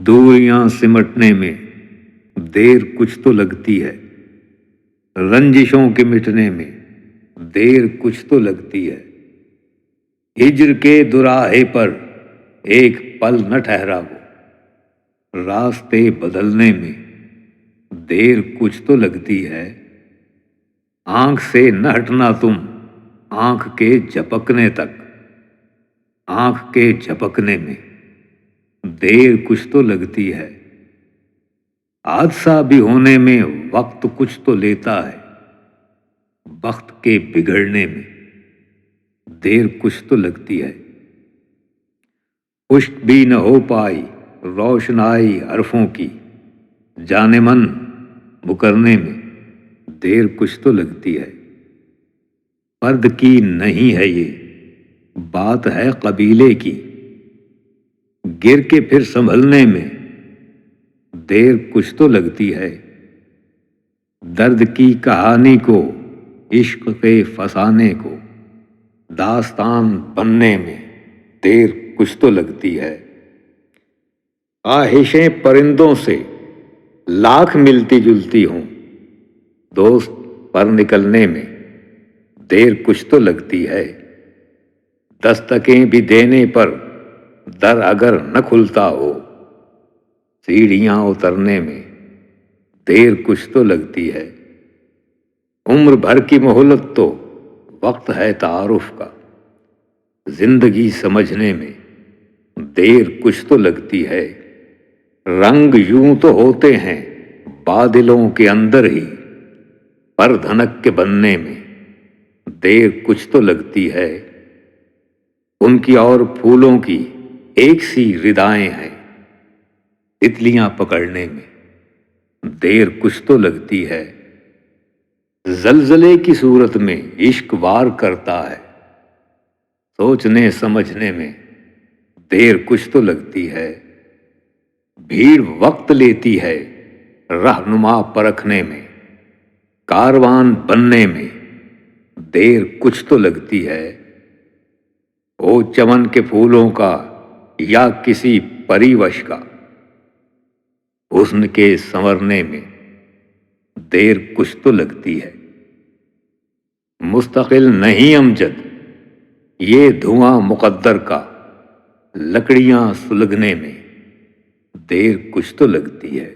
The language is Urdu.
دوریاں سمٹنے میں دیر کچھ تو لگتی ہے، رنجشوں کے مٹنے میں دیر کچھ تو لگتی ہے۔ ہجر کے دوراہے پر ایک پل نہ ٹھہرا وہ، راستے بدلنے میں دیر کچھ تو لگتی ہے۔ آنکھ سے نہ ہٹنا تم آنکھ کے جھپکنے تک، آنکھ کے جھپکنے میں دیر کچھ تو لگتی ہے۔ حادثہ بھی ہونے میں وقت کچھ تو لیتا ہے، بخت کے بگڑنے میں دیر کچھ تو لگتی ہے۔ خشک بھی نہ ہو پائی روشنائی حرفوں کی، جان من مکرنے میں دیر کچھ تو لگتی ہے۔ فرد کی نہیں ہے یہ بات ہے قبیلے کی، گر کے پھر سنبھلنے میں دیر کچھ تو لگتی ہے۔ درد کی کہانی کو عشق کے فسانے کو داستان بننے میں دیر کچھ تو لگتی ہے۔ خواہشیں پرندوں سے لاکھ ملتی جلتی ہوں، دوست پر نکلنے میں دیر کچھ تو لگتی ہے۔ دستکیں بھی دینے پر در اگر نہ کھلتا ہو، سیڑھیاں اترنے میں دیر کچھ تو لگتی ہے۔ عمر بھر کی مہلت تو وقت ہے تعارف کا، زندگی سمجھنے میں دیر کچھ تو لگتی ہے۔ رنگ یوں تو ہوتے ہیں بادلوں کے اندر ہی، پر دھنک کے بننے میں دیر کچھ تو لگتی ہے۔ ان کی اور پھولوں کی ایک سی ردائیں ہیں، تتلیاں پکڑنے میں دیر کچھ تو لگتی ہے۔ زلزلے کی صورت میں عشق وار کرتا ہے، سوچنے سمجھنے میں دیر کچھ تو لگتی ہے۔ بھیڑ وقت لیتی ہے رہنما پرکھنے میں، کاروان بننے میں دیر کچھ تو لگتی ہے۔ او چمن کے پھولوں کا یا کسی پریوش کا، حسن کے سنورنے میں دیر کچھ تو لگتی ہے۔ مستقل نہیں امجد یہ دھواں مقدر کا، لکڑیاں سلگنے میں دیر کچھ تو لگتی ہے۔